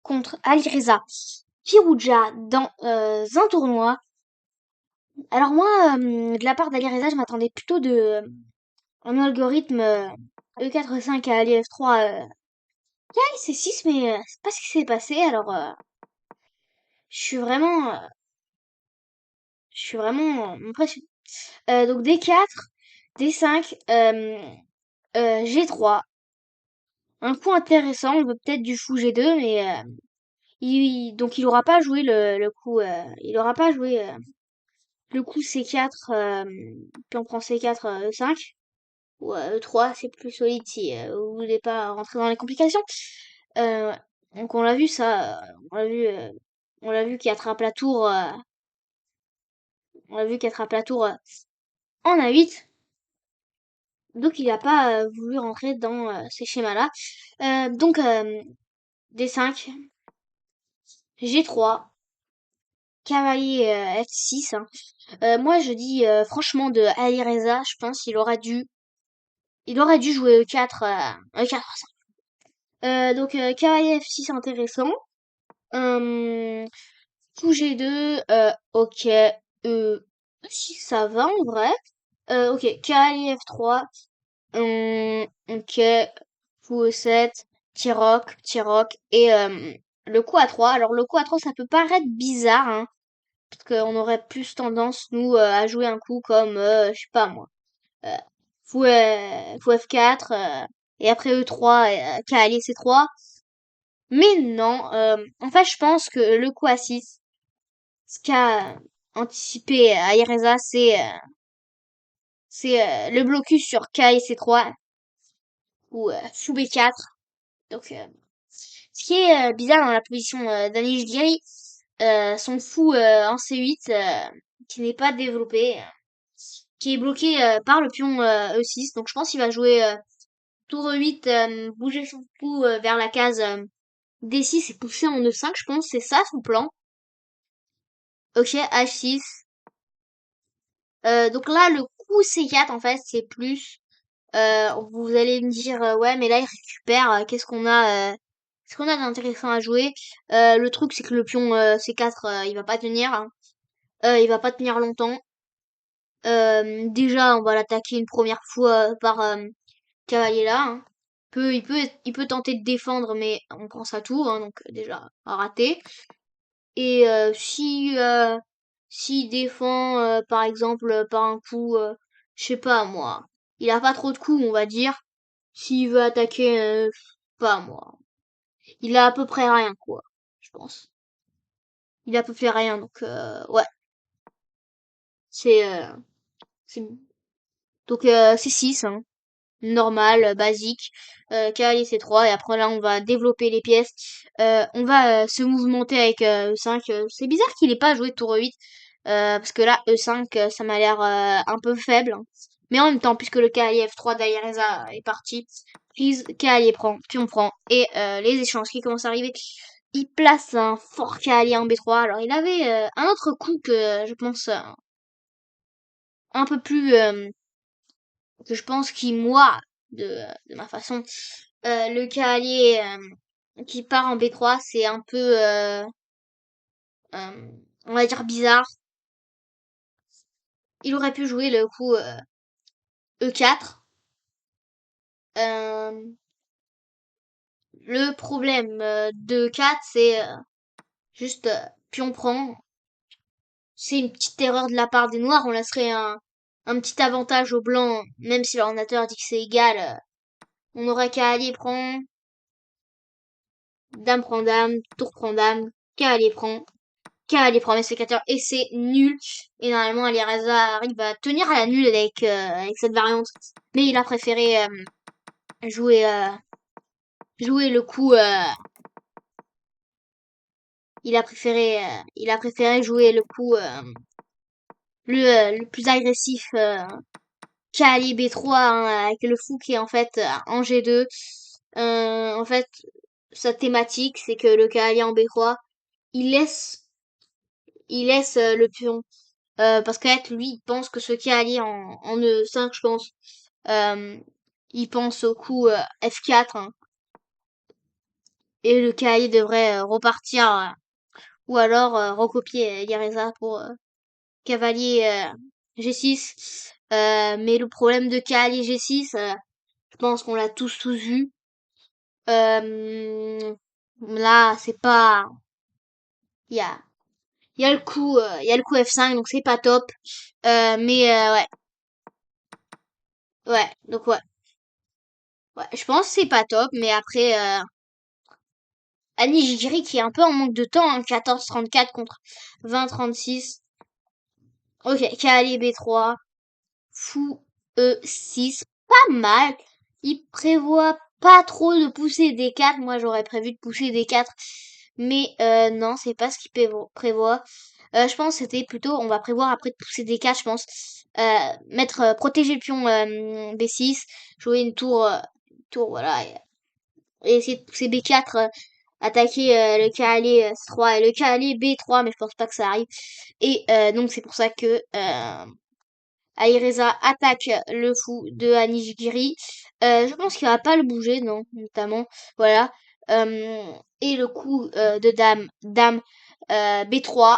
contre Alireza Firouzja dans un tournoi. Alors moi, de la part d'Alireza, je m'attendais plutôt de un algorithme E4-5 à Ali F3 C6, mais c'est pas ce qui s'est passé. Alors je suis vraiment, euh, je suis vraiment impressionnée. Donc D4, D5, G3. Un coup intéressant, on veut peut-être du fou G2, mais donc il aura pas joué le coup, il aura pas joué le coup C4, puis on prend C4 E5 ou E3, c'est plus solide si vous voulez pas rentrer dans les complications. Euh, donc on l'a vu ça, on l'a vu qu'il attrape la tour, on l'a vu qu'il attrape la tour en A8. Donc il n'a pas voulu rentrer dans ces schémas-là. Donc D5, G3, cavalier F6. Hein. Moi je dis franchement de Alireza, je pense il aurait dû jouer E4, E4. Donc cavalier F6 intéressant. Coup G2, ok. Si ça va en vrai. Ok, cavalier F3. Ok, coup E7, Tiroc, et le coup A3. Alors le coup A3, ça peut paraître bizarre, hein, parce qu'on aurait plus tendance, nous, à jouer un coup comme, je sais pas moi, euh, fou F4, et après E3, cavalier C3. Mais non, en fait, je pense que le coup A6, ce qu'a anticipé Ayereza, c'est le blocus sur cavalier C3 ou fou B4. Donc, ce qui est bizarre dans la position d'Ali Jgiri, son fou en C8 qui n'est pas développé, qui est bloqué par le pion E6. Donc je pense qu'il va jouer tour E8, bouger son fou vers la case D6 et pousser en E5. Je pense que c'est ça son plan. Ok, H6. Donc là, le coup C4 en fait, c'est plus. Vous allez me dire ouais, mais là il récupère. Qu'est-ce qu'on a d'intéressant à jouer? Le truc c'est que le pion C4 il va pas tenir. Hein. Il va pas tenir longtemps. Déjà on va l'attaquer une première fois par cavalier là. Hein. Il peut tenter de défendre mais on prend sa tour hein, donc déjà à rater. Et s'il défend par exemple par un coup, je sais pas moi, il a pas trop de coups on va dire. S'il veut attaquer, pas moi. Il a à peu près rien, quoi, je pense. Il a à peu près rien, donc ouais, c'est c'est donc c'est 6, hein, normal, basique. Cavalier C3 et après là on va développer les pièces. On va se mouvementer avec E5. C'est bizarre qu'il ait pas joué tour E8 parce que là E5 ça m'a l'air un peu faible. Hein. Mais en même temps puisque le cavalier F3 d'Ayareza est parti, prise cavalier prend, puis on prend et les échanges qui commencent à arriver. Il place un fort cavalier en B3. Alors il avait un autre coup que je pense un peu plus que je pense qui moi de ma façon le cavalier qui part en B3 c'est un peu on va dire bizarre. Il aurait pu jouer le coup E4. Euh, le problème de 4 c'est juste pion prend. C'est une petite erreur de la part des noirs. On laisserait un petit avantage aux blancs, même si l'ordinateur dit que c'est égal. On aurait cavalier prend, dame prend dame, tour prend dame, cavalier prend, mais c'est 4 et c'est nul. Et normalement, Alireza arrive à tenir à la nulle avec cette variante. Mais il a préféré jouer, jouer le coup. Il a préféré jouer le coup le plus agressif. Cavalier B3 hein, avec le fou qui est en fait en G2. En fait, sa thématique, c'est que le cavalier en B3, il laisse, il laisse le pion. Parce qu'en lui, il pense que ce cavalier en E5, je pense, euh, il pense au coup F4. Hein. Et le cavalier devrait repartir, ou alors recopier Yareza pour cavalier G6. Mais le problème de cavalier G6, je pense qu'on l'a tous vu. Là, c'est pas... Il y a, il y a le coup F5, donc c'est pas top. Mais ouais, ouais, donc ouais. Ouais, je pense que c'est pas top, mais après, Annie Giri qui est un peu en manque de temps, hein, 14-34 contre 20-36. Ok, cavalier B3, fou E6, pas mal. Il prévoit pas trop de pousser D4, moi j'aurais prévu de pousser D4, mais non, c'est pas ce qu'il prévoit. Je pense que c'était plutôt, on va prévoir après de pousser D4, je pense. Mettre, protéger le pion B6, jouer une tour, voilà, et essayer de pousser B4, attaquer le cavalier C3 et le cavalier B3, mais je pense pas que ça arrive. Et donc c'est pour ça que Alireza attaque le fou de Anijigiri. Je pense qu'il va pas le bouger, non, notamment. Voilà. Et le coup de dame B3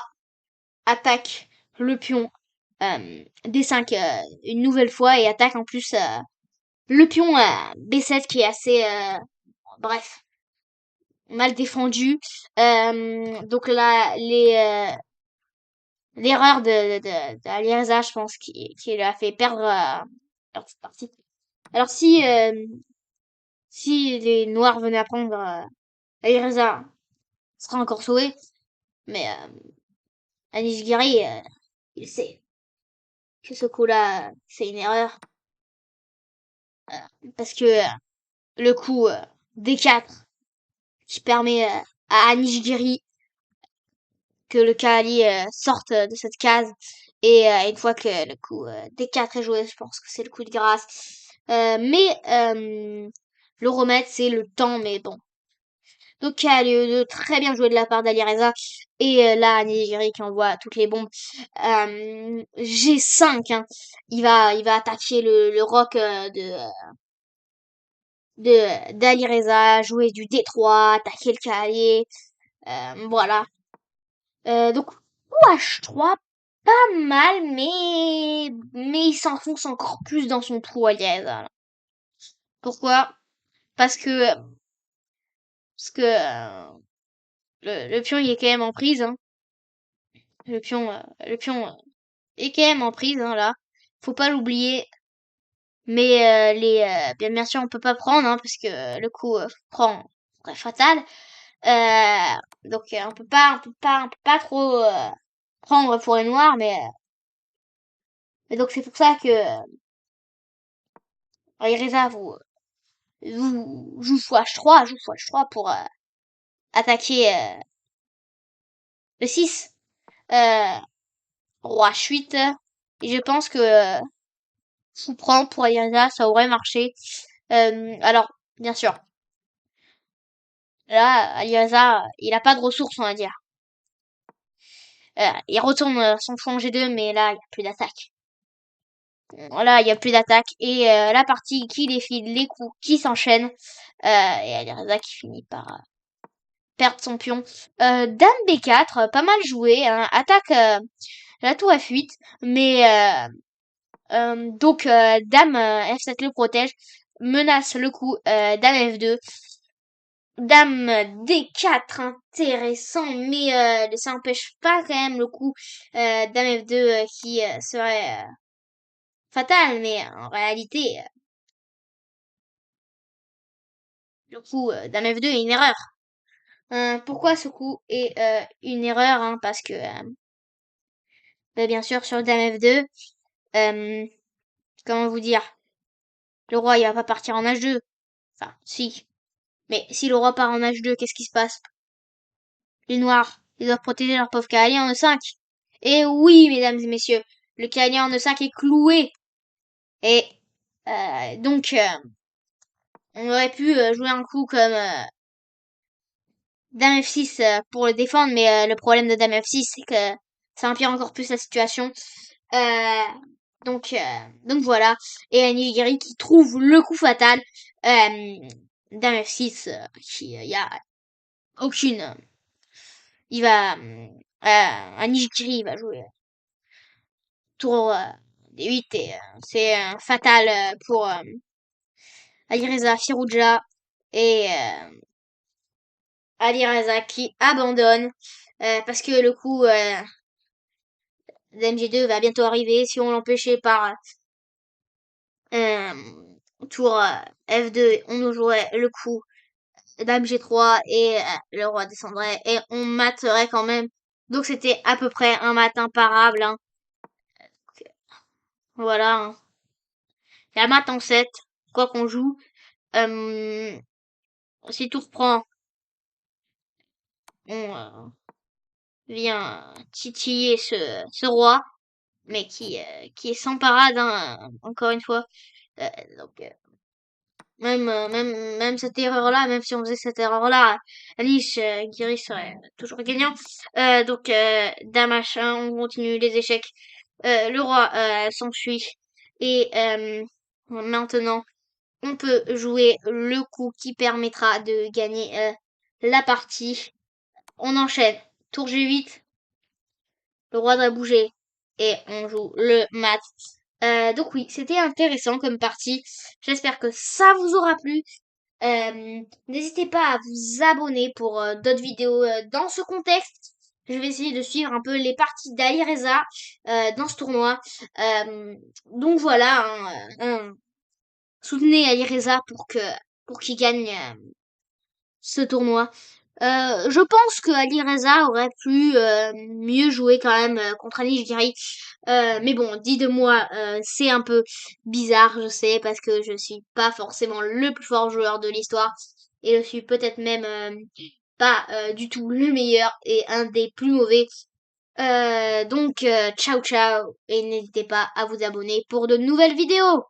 attaque le pion D5 une nouvelle fois et attaque en plus le pion B7 qui est assez bref mal défendu. Donc là l'erreur d'Aliasa, je pense, qui lui a fait perdre cette partie. Alors si les Noirs venaient à prendre Aliasa, sera encore sauvé, mais Anish Giri, il sait que ce coup-là, c'est une erreur, parce que le coup D4 qui permet à Anish Giri que le cavalier sorte de cette case. Et une fois que le coup D4 est joué, je pense que c'est le coup de grâce. Mais le remettre, c'est le temps, mais bon. Donc cavalier E2, très bien joué de la part d'Alireza. Et là, Nigiri qui envoie toutes les bombes. G5, hein. Il va attaquer le roc d'Alireza, jouer du D3, attaquer le cavalier. Voilà. Donc, OH3, pas mal, mais il s'enfonce encore plus dans son trou à l'aise. Voilà. Pourquoi? Parce que, le pion, il est quand même en prise, hein. Le pion est quand même en prise, hein, là. Faut pas l'oublier. Mais bien sûr, on peut pas prendre, hein, parce que le coup prend serait fatal. Donc, on peut pas trop prendre pour les noirs, mais donc c'est pour ça que Ireza joue x3 pour attaquer le 6. Euh, Roi H8. Et je pense que fou prend pour Ireza, ça aurait marché. Alors, bien sûr, là, Ireza, il a pas de ressources, on va dire. Il retourne son fou en G2, mais là, il n'y a plus d'attaque. Là, il n'y a plus d'attaque. Et la partie qui défile, les coups qui s'enchaînent. Et Ireza qui finit par perdre son pion. Dame B4, pas mal joué, hein. Attaque la tour F8, mais donc Dame F7 le protège, menace le coup Dame F2, Dame D4 intéressant, mais ça n'empêche pas quand même le coup Dame F2 qui serait fatal, mais en réalité le coup Dame F2 est une erreur. Pourquoi ce coup est une erreur, hein, parce que bien sûr sur Dame F2, comment vous dire, le roi il va pas partir en H2. Enfin, si. Mais si le roi part en H2, qu'est-ce qui se passe? Les noirs, ils doivent protéger leur pauvre cavalier en E5. Et oui, mesdames et messieurs, le cavalier en E5 est cloué. Et donc, on aurait pu jouer un coup comme Dame F6 pour le défendre, mais le problème de Dame F6, c'est que ça empire encore plus la situation. Euh, donc voilà. Et Nigiri qui trouve le coup fatal. Dame F6, qui, y a aucune. Il va, à Nijikiri, il va jouer tour D8 et c'est fatal pour Alireza Firouzja et Alireza qui abandonne parce que le coup d'MG2 va bientôt arriver si on l'empêchait par euh, tour F2, on nous jouerait le coup dame G3 et le roi descendrait et on materait quand même. Donc c'était à peu près un mat imparable. Hein. Voilà. Hein. La mat en 7, quoi qu'on joue. Euh, si tout reprend, on vient titiller ce roi, mais qui est sans parade, hein, encore une fois. Euh, donc même cette erreur-là, même si on faisait cette erreur-là, Alice Guiri serait toujours gagnant. Donc dame H1, on continue les échecs. Le roi s'enfuit et maintenant on peut jouer le coup qui permettra de gagner la partie. On enchaîne. Tour G8, le roi doit bouger et on joue le mat. Donc oui, c'était intéressant comme partie. J'espère que ça vous aura plu. N'hésitez pas à vous abonner pour d'autres vidéos dans ce contexte. Je vais essayer de suivre un peu les parties d'Ali Reza dans ce tournoi. Donc voilà, soutenez Ali Reza pour qu'il gagne ce tournoi. Je pense que Ali Reza aurait pu mieux jouer quand même contre Ali Giri. Mais bon, dites-moi, c'est un peu bizarre, je sais, parce que je suis pas forcément le plus fort joueur de l'histoire. Et je suis peut-être même pas du tout le meilleur et un des plus mauvais. Donc, ciao ciao et n'hésitez pas à vous abonner pour de nouvelles vidéos.